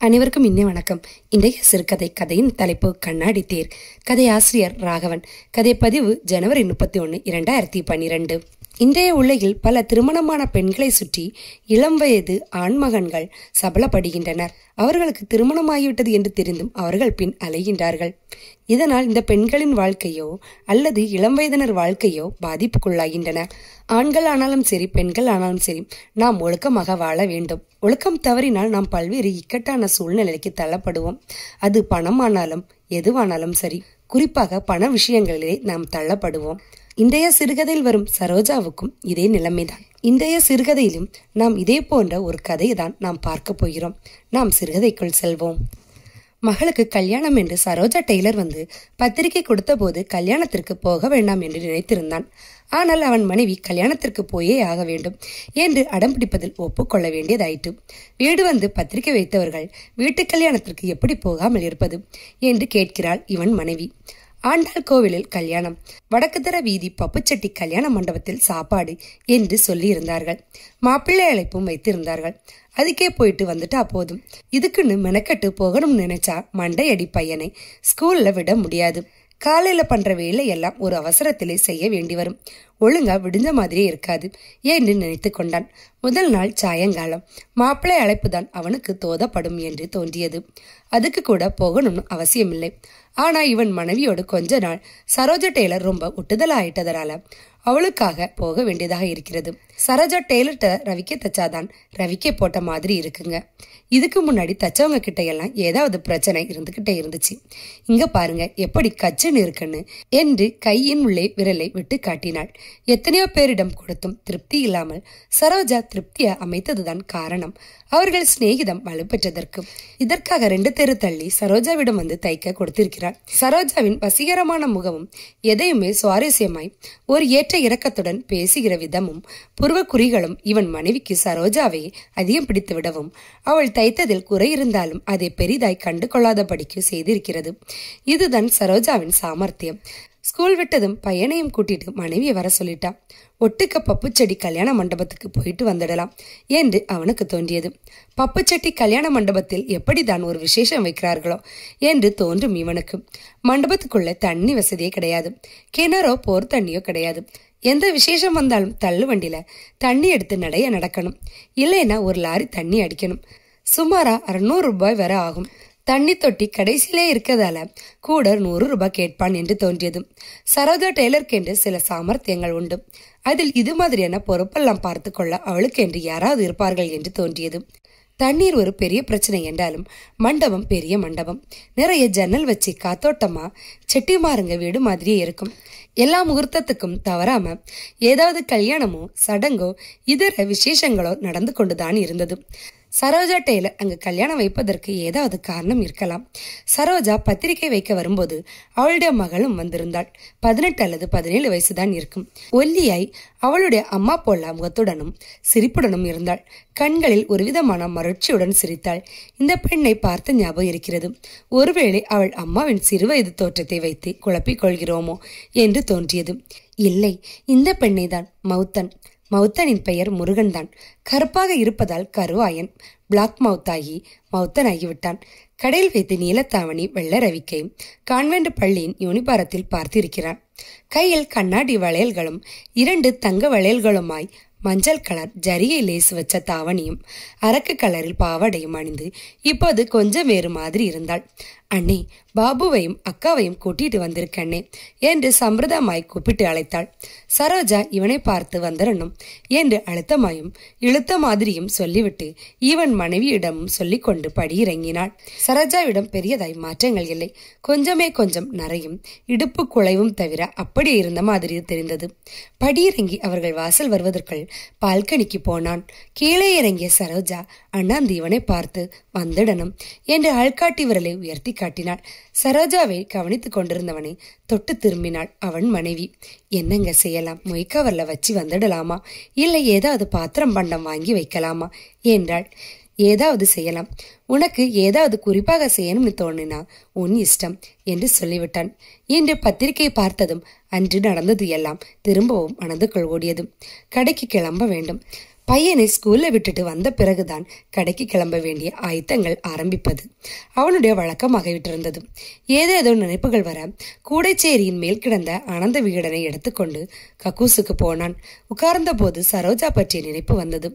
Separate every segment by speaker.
Speaker 1: அனைவருக்கும் இனிய வணக்கம். இன்றைய சிறுகதை கதையின் தலைப்பு கண்ணாடி தேர். கதை ஆசிரியர் ராகவன். கதை பதிவு ஜனவரி 31, 2012. இன்றைய உலகில் பல திருமணமான பெண்களை சுற்றி இளம் வயது ஆண்மகன்கள் சபலப்படுகின்றனர். அவர்களுக்கு திருமணமாகிவிட்டது என்று தெரிந்தும் அவர்கள் பின் அலைகின்றார்கள். இதனால் இந்த பெண்களின் வாழ்க்கையோ அல்லது இளம் வயதினர் வாழ்க்கையோ பாதிப்புக்குள்ளாகின்றன. ஆண்கள் ஆனாலும் சரி, பெண்கள் ஆனாலும் சரி, நாம் ஒழுக்கமாக வாழ வேண்டும். ஒழுக்கம் தவறினால் நாம் பல்வேறு இக்கட்டான சூழ்நிலைக்கு தள்ளப்படுவோம். அது பணமானாலும் எதுவானாலும் சரி, குறிப்பாக பண விஷயங்களிலே நாம் தள்ளப்படுவோம். இன்றைய சிறுகதையில் வரும் சரோஜாவுக்கும் இதே நிலைமைதான். இன்றைய சிறுகதையிலும் நாம் இதே போன்ற ஒரு கதையை தான் நாம் பார்க்க போகிறோம். நாம் சிறுகதைக்குள் செல்வோம். மகளுக்கு கல்யாணம் என்று சரோஜா டெய்லர் வந்து பத்திரிகை கொடுத்த போது கல்யாணத்திற்கு போக வேண்டாம் என்று நினைத்திருந்தான். ஆனால் அவன் மனைவி கல்யாணத்திற்கு போயே ஆக வேண்டும் என்று அடம்பிடிப்பதில் ஒப்புக்கொள்ள வேண்டியதாயிற்று. வீடு வந்து பத்திரிகை வைத்தவர்கள் வீட்டு கல்யாணத்திற்கு எப்படி போகாமல் இருப்பது என்று கேட்கிறாள் இவன் மனைவி. ஆண்டாள் கோவிலில் கல்யாணம், வடக்கு தர வீதி பப்புச்செட்டி கல்யாண மண்டபத்தில் சாப்பாடு என்று சொல்லி இருந்தார்கள். மாப்பிள்ளை அழைப்பும் வைத்திருந்தார்கள். அதுக்கே போயிட்டு வந்துட்டா போதும். இதுக்குன்னு மெனக்கட்டு போகணும்னு நினைச்சா மண்டையடி பையனை ஸ்கூல்ல விட முடியாது. காலையில பண்ற வேலை எல்லாம் ஒரு அவசரத்திலே செய்ய வேண்டி வரும். ஒழுங்கா விடிஞ்ச மாதிரியே இருக்காது என்று நினைத்து கொண்டான். முதல் நாள் சாயங்காலம் மாப்பிள்ளை அழைப்பு தான் அவனுக்கு தோதப்படும் என்று தோன்றியது. அதுக்கு கூட போகணும்னு அவசியமில்லை. ஆனா இவன் மனைவியோடு கொஞ்ச நாள் சரோஜா டெய்லர் ரொம்ப ஒட்டுதல் ஆயிட்டதனால அவளுக்காக போக வேண்டியதாக இருக்கிறது. சரோஜா டெய்லர்கிட்ட ரவிக்கே தச்சாதான் ரவிக்கே போட்ட மாதிரி இருக்குங்க. இதுக்கு முன்னாடி தச்சவங்க கிட்ட எல்லாம் ஏதாவது பிரச்சனை இருந்துகிட்டே இருந்துச்சு. இங்க பாருங்க எப்படி கச்சுன்னு இருக்குன்னு என்று கையின் உள்ளே விரலை விட்டு காட்டினாள். எத்தனையோ பேரிடம் கொடுத்தும் திருப்தி இல்லாமல் சரோஜா திருப்தியா அமைத்ததுதான் காரணம் அவர்கள் சிநேகிதம் வலுப்பெற்றதற்கு. இதற்காக 2 தெரு தள்ளி சரோஜாவிடம் வந்து தைக்க கொடுத்திருக்கிறாள். சரோஜாவின் வசீகரமான முகமும் எதையுமே சுவாரஸ்யமாய் ஒரு ஏற்ற இறக்கத்துடன் பேசுகிற விதமும் புருவக்குறிகளும் இவன் மனைவிக்கு சரோஜாவை அதிகம் பிடித்து விடவும் அவள் தைத்ததில் குறை இருந்தாலும் அதை பெரிதாய் கண்டு கொள்ளாதபடிக்கு செய்திருக்கிறது. இதுதான் சரோஜாவின் சாமர்த்தியம். ஸ்கூல் விட்டதும் பையனையும் கூட்டிட்டு மனைவியை வர சொல்லிட்டா. ஒட்டுக்க பப்புச்செடி கல்யாண மண்டபத்துக்கு போயிட்டு வந்துடலாம் என்று அவனுக்கு தோன்றியது. பப்புச்செட்டி கல்யாண மண்டபத்தில் எப்படிதான் ஒரு விசேஷம் வைக்கிறார்களோ என்று தோன்றும் இவனுக்கு. மண்டபத்துக்குள்ள தண்ணி வசதியே கிடையாது. கிணறோ போர் தண்ணியோ கிடையாது. எந்த விசேஷம் வந்தாலும் தள்ளு வண்டியில தண்ணி எடுத்து நடக்கணும். இல்லைன்னா ஒரு லாரி தண்ணி அடிக்கணும். சுமாரா 600 ரூபாய் வரை ஆகும். தண்ணி தொட்டி கடைசியிலே இருக்கிறதால கூட 100 ரூபாய் கேட்பான் என்று தோன்றியது. சரோஜா டெய்லருக்கு என்று சில சாமர்த்தியங்கள் உண்டு. அதில் இது மாதிரியான பொறுப்பெல்லாம் பார்த்து கொள்ள அவளுக்கு என்று யாராவது இருப்பார்கள் என்று தோன்றியது. தண்ணீர் ஒரு பெரிய பிரச்சனை என்றாலும் மண்டபம் பெரிய மண்டபம், நிறைய ஜன்னல் வச்சு காத்தோட்டமா செட்டிமாருங்க வீடு மாதிரியே இருக்கும். எல்லா முகூர்த்தத்துக்கும் தவறாம ஏதாவது கல்யாணமோ சடங்கோ இதர விசேஷங்களோ நடந்து கொண்டுதான் இருந்தது. சரோஜா டெய்லர் அங்கு கல்யாணம் வைப்பதற்கு ஏதாவது காரணம் இருக்கலாம். சரோஜா பத்திரிகை வைக்க வரும்போது அவளுடைய மகளும் வந்திருந்தாள். 18 அல்லது 17 வயசுதான் இருக்கும். ஒல்லியாய் அவளுடைய அம்மா போல முகத்துடனும் சிரிப்புடனும் இருந்தாள். கண்களில் ஒரு விதமான மகிழ்ச்சியுடன் சிரித்தாள். இந்த பெண்ணை பார்த்த ஞாபகம் இருக்கிறது. ஒருவேளை அவள் அம்மாவின் சிறுவயது தோற்றத்தை வைத்து குழப்பிக் கொள்கிறோமோ என்று தோன்றியது. இல்லை, இந்த பெண்ணை தான். மௌத்தனின் பெயர் முருகன் தான். கருப்பாக இருப்பதால் கருவாயன் பிளாக் மவுத்தாகி மௌத்தனாகிவிட்டான். கடையில் வைத்து நீலத்தாவணி வெள்ள ரவிக்கை கான்வென்ட் பள்ளியின் யூனிபாரத்தில் பார்த்திருக்கிறான். கையில் கண்ணாடி வளையல்களும் 2 தங்க வளையல்களுமாய் மஞ்சள் கலர் ஜரிகை லேஸ் வச்ச தாவணியும் அரக்கு கலரில் பாவாடையும் அணிந்து இப்போது கொஞ்சம் வேறு மாதிரி இருந்தாள். அண்ணே, பாபுவையும் அக்காவையும் கூட்டிட்டு வந்திருக்கண்ணே என்று சம்பிரதாயமாய் கூப்பிட்டு அழைத்தாள். சரோஜா இவனை பார்த்து வந்துடணும் என்று அழுத்தமாயும் இழுத்த மாதிரியும் சொல்லிவிட்டு இவன் மனைவியிடமும் சொல்லிக்கொண்டு படியிறங்கினாள். சரோஜாவிடம் பெரியதாய் மாற்றங்கள் இல்லை. கொஞ்சம் நரையும் இடுப்பு குலைவும் தவிர அப்படியே இருந்த மாதிரி தெரிந்தது. படியிறங்கி அவர்கள் வாசல் வருவதற்குள் பால்கனிக்கு போனான். கீழே இறங்கிய சரோஜா அண்ணாந்து இவனை பார்த்து வந்துடணும் என்று ஆள்காட்டி விரலை உயர்த்தி காட்டினாள். சரோஜாவை கவனித்துக் கொண்டிருந்தவனை தொட்டு திரும்பினாள் அவன் மனைவி. என்னங்க செய்யலாம்? மொய்க்கவர்ல வச்சு வந்துடலாமா, இல்லை ஏதாவது பாத்திரம் பண்டம் வாங்கி வைக்கலாமா என்றாள். ஏதாவது செய்யலாம். உனக்கு ஏதாவது குறிப்பாக செய்யணும்னு தோணினா உன் இஷ்டம் என்று சொல்லிவிட்டான். இன்று பத்திரிகை பார்த்ததும் அன்று நடந்தது எல்லாம் திரும்பவும் மனதுக்குள் ஓடியது. கடைக்கு கிளம்ப வேண்டும். பையனை ஸ்கூல்ல விட்டுட்டு வந்த பிறகுதான் கடைக்கு கிளம்ப வேண்டிய ஆயத்தங்கள் ஆரம்பிப்பது அவனுடைய வழக்கமாகிவிட்டிருந்தது. ஏதேதோ நினைப்புகள் வர கூடைச்சேரியின் மேல் கிடந்த ஆனந்த விகடனை எடுத்துக்கொண்டு கக்கூசுக்கு போனான். உட்கார்ந்த போது சரோஜா பற்றிய நினைப்பு வந்தது.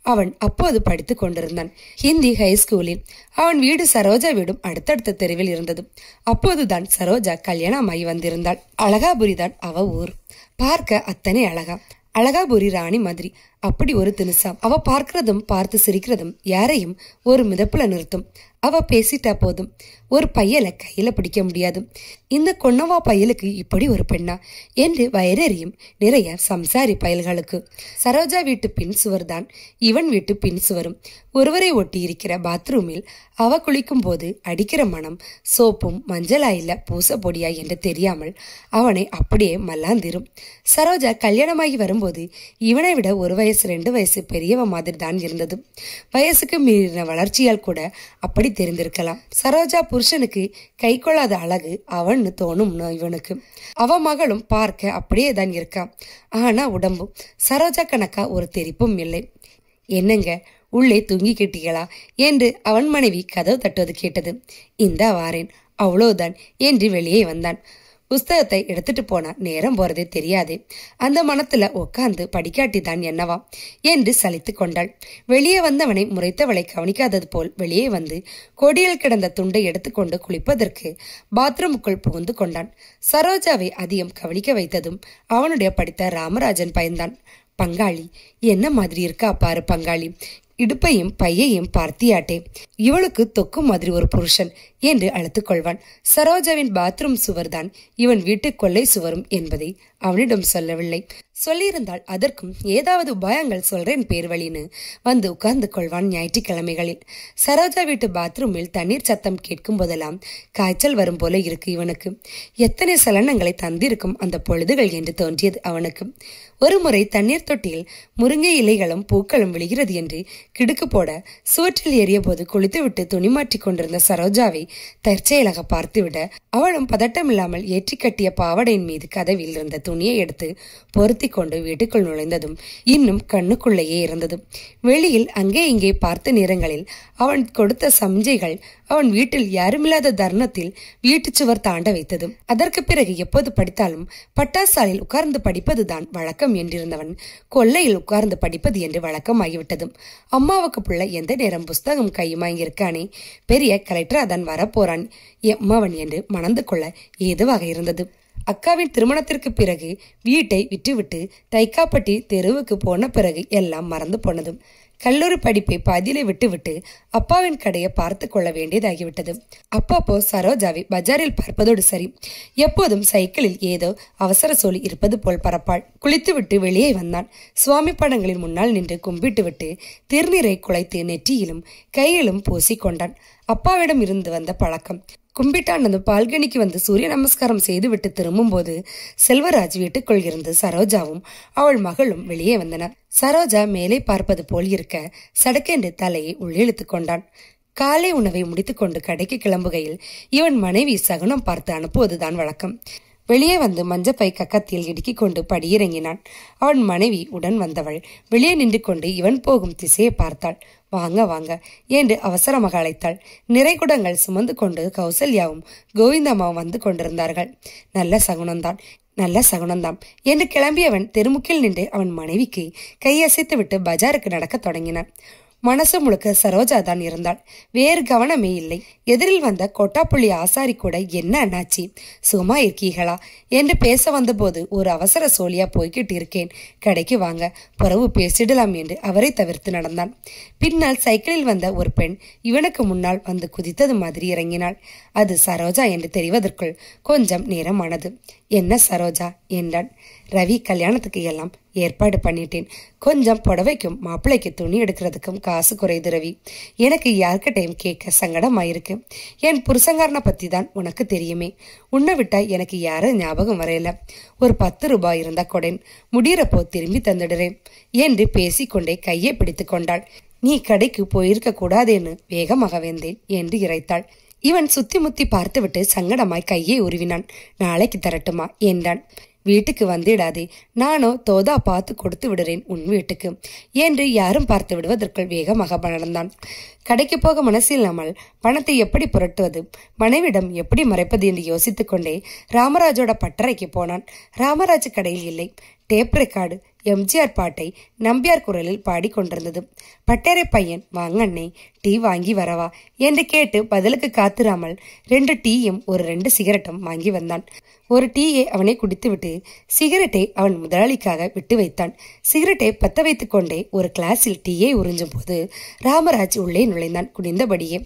Speaker 1: அவன் அப்போது படித்துக் கொண்டிருந்தான், ஹிந்தி ஹைஸ்கூலில். அவன் வீடு சரோஜா வீடும் அடுத்தடுத்த தெருவில் இருந்தது. அப்போதுதான் சரோஜா கல்யாணமாகி வந்திருந்தாள். அழகாபுரிதான் அவ ஊர். பார்க்க அத்தனை அழகா, அழகாபுரி ராணி மாதிரி. அப்படி ஒரு தினுசா. அவ பார்க்கிறதும் பார்த்து சிரிக்கிறதும் யாரையும் ஒரு மிதப்புல நிறுத்தும். அவ பேசிட்டா போதும், ஒரு பையலை கையில பிடிக்க முடியாது. இந்த கொன்னவா பையலுக்கு இப்படி ஒரு பெண்ணா என்று வயறறியும் நிறைய சம்சாரி பயல்களுக்கு. சரோஜா வீட்டு பின் சுவர் தான் இவன் வீட்டு பின் சுவரும் ஒருவரை ஒட்டி இருக்கிற பாத்ரூமில் அவ குளிக்கும் போது அடிக்கிற மனம் சோப்பும் மஞ்சளா இல்ல பூச பொடியா என்று தெரியாமல் அவனை அப்படியே மல்லாந்திரும். சரோஜா கல்யாணமாகி வரும்போது இவனை விட 1 வயசு 2 வயசு பெரியவ மாதிரி தான் இருந்தது. வயசுக்கு மீறின வளர்ச்சியால் கூட அப்படி தெரிந்திருக்கலாம். சரோஜா புருஷனுக்கு கை கொள்ளாத அழகு அவன்னு தோணும் இவனுக்கு. அவ மகளும் பார்க்க அப்படியே தான் இருக்கா. ஆனா உடம்பும் சரோஜா கணக்கா ஒரு தெரிப்பும் இல்லை. என்னங்க உள்ளே தூங்கி கிட்டீங்களா என்று அவன் மனைவி கதவு தட்டுவது கேட்டது. இந்தா வாரேன், அவ்வளவுதான் என்று வெளியே வந்தான். புஸ்தகத்தை எடுத்துட்டு போனா நேரம் போறதே தெரியாதே. அந்த மனத்துல உட்கார்ந்து படிக்காட்டி தான் என்னவா என்று சலித்து கொண்டாள். வெளியே வந்தவனை முறைத்தவளை கவனிக்காதது போல் வெளியே வந்து கொடியில் கிடந்த துண்டை எடுத்துக்கொண்டு குளிப்பதற்கு பாத்ரூமுக்குள் புகுந்து கொண்டான். சரோஜாவை அதிகம் கவனிக்க வைத்ததும் அவனுடைய படித்த ராமராஜன் பயந்தான். பங்காளி என்ன மாதிரி இருக்கா பாரு பங்காளி, இடுப்பையும் பையையும் பார்த்தியாட்டே, இவளுக்கு தொக்கு மாதிரி ஒரு புருஷன் என்று அழுத்துக் கொள்வான். சரோஜாவின் பாத்ரூம் சுவர் தான் இவன் வீட்டு கொள்ளை சுவரும் என்பதை அவனிடம் சொல்லவில்லை. சொல்லியிருந்தால் அதற்கும் ஏதாவது உபாயங்கள் சொல்றேன் பேர் வழின்னு வந்து உட்கார்ந்து கொள்வான் ஞாயிற்றுக்கிழமைகளில். சரோஜா வீட்டு பாத்ரூமில் தண்ணீர் சத்தம் கேட்கும் போதெல்லாம் காய்ச்சல் வரும் போல இருக்கு இவனுக்கு. எத்தனை சலனங்களை தந்திருக்கும் அந்த பொழுதுகள் என்று தோன்றியது அவனுக்கு. ஒரு முறை தண்ணீர் தொட்டியில் முருங்கை இலைகளும் பூக்களும் விழுகிறது என்று கிடுக்கு போட சுவற்றில் ஏறிய போது குளித்துவிட்டு துணி மாற்றி கொண்டிருந்த சரோஜாவை தற்செயலாக பார்த்துவிட அவளும் பதட்டமில்லாமல் ஏற்றி கட்டிய பாவடையின் மீது கதவில் இருந்த துணியை எடுத்து பொருத்தி கொண்டு வீட்டுக்குள் நுழைந்ததும் இன்னும் கண்ணுக்குள்ளேயே இருந்தது. வெளியில் அங்கே இங்கே பார்த்த நேரங்களில் அவன் கொடுத்த சம்ஜைகள் அவன் வீட்டில் யாருமில்லாத தருணத்தில் வீட்டு சுவர் தாண்ட வைத்தது. அதற்கு பிறகு எப்போது படித்தாலும் பட்டாசாலில் உட்கார்ந்து படிப்பதுதான் வழக்கம் என்றிருந்தவன் கொல்லையில் உட்கார்ந்து படிப்பது என்று வழக்கமாகிவிட்டது. அம்மாவுக்கு புள்ள எந்த நேரம் புஸ்தகம் கையுமாங்கிருக்கானே, பெரிய கலெக்டரா தான் வரப்போறான் எம்மாவன் என்று மணந்து கொள்ள ஏதுவாக இருந்தது. அக்காவின் திருமணத்திற்கு பிறகு வீட்டை விட்டுவிட்டு தைக்காப்பட்டி தெருவுக்கு போன பிறகு எல்லாம் மறந்து போனது. கல்லூரி படிப்பை பாதியிலே விட்டுவிட்டு அப்பாவின் கடையை பார்த்து கொள்ள வேண்டியதாகிவிட்டது. அப்பப்போ சரோஜாவை பஜாரில் பார்ப்பதோடு சரி, எப்போதும் சைக்கிளில் ஏதோ அவசர சோழி இருப்பது போல் பரப்பாள். குளித்துவிட்டு வெளியே வந்தான். சுவாமி படங்களின் முன்னால் நின்று கும்பிட்டு விட்டு திருநீரை குலைத்து நெற்றியிலும் கையிலும் பூசிக்கொண்டான். அப்பாவிடம் இருந்து வந்த பழக்கம். கும்பிட்டானது பால்கனிக்கு வந்து சூரிய நமஸ்காரம் செய்து விட்டு திரும்பும் போது செல்வராஜ் வீட்டுக்குள் இருந்து சரோஜாவும் அவள் மகளும் வெளியே வந்தனர். சரோஜா மேலே பார்ப்பது போல் இருக்க சடக்கென்று தலையை உள்ளிழுத்து கொண்டான். காலை உணவை முடித்துக்கொண்டு கடைக்கு கிளம்புகையில் இவன் மனைவி சகுனம் பார்த்து அனுப்புவதுதான் வழக்கம். வெளியே வந்து மஞ்சப்பை கக்கத்தில் இடுக்கிக் கொண்டு படியிறங்கினான். அவன் மனைவி உடன் வந்தவள் வெளியே நின்று கொண்டு இவன் போகும் திசையை பார்த்தாள். வாங்க வாங்க என்று அவசரமாக அழைத்தாள். நிறைகுடங்கள் சுமந்து கொண்டு கௌசல்யாவும் கோவிந்தம்மாவும் வந்து கொண்டிருந்தார்கள். நல்ல சகுனம்தான், நல்ல சகுனம்தான் என்று கிளம்பியவன் தெருமுக்கில் நின்று அவன் மனைவிக்கு கையசைத்து விட்டு பஜாருக்கு நடக்க தொடங்கினான். மனசு முழுக்க சரோஜா தான் இருந்தாள். வேறு கவனமே இல்லை. எதிரில் வந்த கொட்டாப்புள்ளி ஆசாரி கூட என்ன அண்ணாச்சி சும்மா இருக்கீங்களா என்று பேச வந்த போது ஒரு அவசர சோழியா போய்கிட்டு இருக்கேன், கடைக்கு வாங்க புறவு பேசிடலாம் என்று அவரை தவிர்த்து நடந்தான். பின்னால் சைக்கிளில் வந்த ஒரு பெண் இவனுக்கு முன்னால் வந்து குதித்தது மாதிரி இறங்கினாள். அது சரோஜா என்று தெரிவதற்குள் கொஞ்சம் நேரமானது. என்ன சரோஜா என்றான். ரவி கல்யாணத்துக்கு எல்லாம் ஏற்பாடு பண்ணிட்டேன். கொஞ்சம் புடவைக்கும் மாப்பிள்ளைக்கு துணி எடுக்கிறதுக்கும் காசு குறையுது ரவி. எனக்கு யார்கிட்டையும் கேட்க சங்கடமாயிருக்கு. என் புருஷங்காரனை பத்தி தான் உனக்கு தெரியுமே. உன்னை விட்டா எனக்கு யாரும் ஞாபகம் வரையில. ஒரு 10 ரூபாய் இருந்தா கொடேன், முடியறப்போ திரும்பி தந்துடுறேன் என்று பேசிக்கொண்டே கையை பிடித்து கொண்டாள். நீ கடைக்கு போயிருக்க கூடாதேன்னு வேகமாக வந்தேன் என்று இறைத்தாள். இவன் சுத்தி முத்தி பார்த்துவிட்டு சங்கடமாய் கையை உருவினான். நாளைக்கு தரட்டுமா என்றான். வீட்டுக்கு வந்துடாதே, நானோ தோதா பார்த்து கொடுத்து விடுறேன் உன் வீட்டுக்கு என்று யாரும் பார்த்து விடுவதற்குள் வேகமாக நடந்தான். கடைக்கு போக மனசில்லாமல் பணத்தை எப்படி புரட்டுவது, மனைவிடம் எப்படி மறைப்பது என்று யோசித்துக் கொண்டே ராமராஜோட பட்டறைக்கு போனான். ராமராஜ் கடையில் இல்லை. டேப் ரெக்கார்டு எம்ஜிஆர் பாட்டை நம்பியார் குரலில் பாடிக்கொண்டிருந்தது. பட்டேரை பையன், வாங்கண்ணே, டீ வாங்கி வரவா என்று கேட்டு பதிலுக்கு காத்திராமல் 2 டீயும் ஒரு 2 சிகரெட்டும் வாங்கி வந்தான். ஒரு டீயை அவனை குடித்துவிட்டு சிகரெட்டை அவன் முதலாளிக்காக விட்டு வைத்தான். சிகரெட்டை பத்த வைத்துக் கொண்டே ஒரு கிளாஸில் டீயை உறிஞ்சும் போது ராமராஜ் உள்ளே நுழைந்தான் குனிந்தபடியே.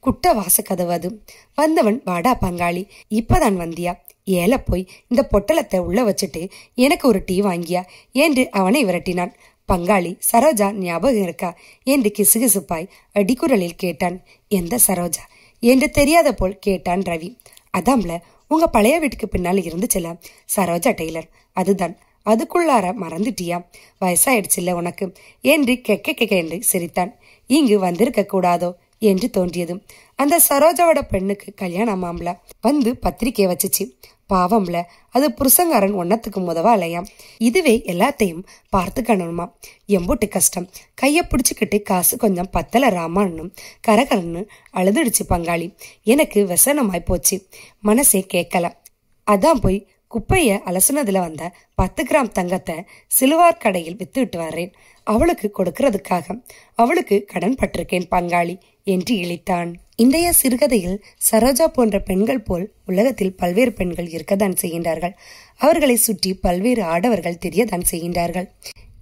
Speaker 1: குட்ட வாச கதவு அது. வந்தவன், வாடா பங்காளி, இப்பதான் வந்தியா? ஏல போய் இந்த பொட்டலத்தை உள்ள வச்சுட்டு எனக்கு ஒரு டீ வாங்கியா என்று அவனை விரட்டினான். பங்காளி, சரோஜா ஞாபகம் இருக்கா என்று கிசுகிசுப்பாய் அடிக்குரலில் கேட்டான். எந்த சரோஜா என்று தெரியாத போல் கேட்டான் ரவி. அதாம்ல, உங்க பழைய வீட்டுக்கு பின்னால் இருந்துச்சுல சரோஜா டெய்லர், அதுதான். அதுக்குள்ளார மறந்துட்டியா? வயசாயிடுச்சுல்ல உனக்கு என்று கெக்க என்று சிரித்தான். இங்கு வந்திருக்க கூடாதோ என்று தோன்றியது. அந்த சரோஜாவோட பெண்ணுக்கு கல்யாணமாம்ல, வந்து பத்திரிக்கை வச்சுச்சு. பாவம்ல, அது புருஷங்காரன் ஒன்னத்துக்கு முதவா இல்லையாம். இதுவே எல்லாத்தையும் பார்த்துக்கணுமா? எம்பூட்டு கஷ்டம். கைய பிடிச்சுக்கிட்டு காசு கொஞ்சம் பத்தல ராமானும் கரகரன்னு அழுதுடுச்சு பங்காளி. எனக்கு விசனமாய் போச்சு. மனசே கேட்கல. அதான் போய் குப்பைய அலசுனதுல வந்த 10 கிராம் தங்கத்தை சிலுவார் கடையில் வித்துட்டு வர்றேன். அவளுக்கு கொடுக்கறதுக்காக. அவளுக்கு கடன் பட்டிருக்கேன் பங்காளி என்று இழித்தான். இன்றைய சிறுகதையில் சரோஜா போன்ற பெண்கள் போல் உலகத்தில் பல்வேறு பெண்கள் இருக்கத்தான் செய்கின்றார்கள். அவர்களை சுற்றி பல்வேறு ஆடவர்கள் தெரியத்தான் செய்கின்றார்கள்.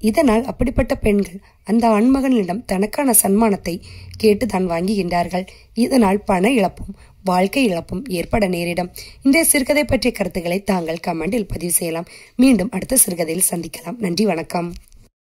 Speaker 1: இதனால் அப்படிப்பட்ட பெண்கள் அந்த ஆண்மகனிடம் தனக்கான சன்மானத்தை கேட்டுதான் வாங்குகின்றார்கள். இதனால் பண இழப்பும் வாழ்க்கை இழப்பும் ஏற்பட நேரிடும். இந்த சிறுகதை பற்றிய கருத்துக்களை தாங்கள் கமெண்டில் பதிவு செய்யலாம். மீண்டும் அடுத்த சிறுகதையில் சந்திக்கலாம். நன்றி, வணக்கம்.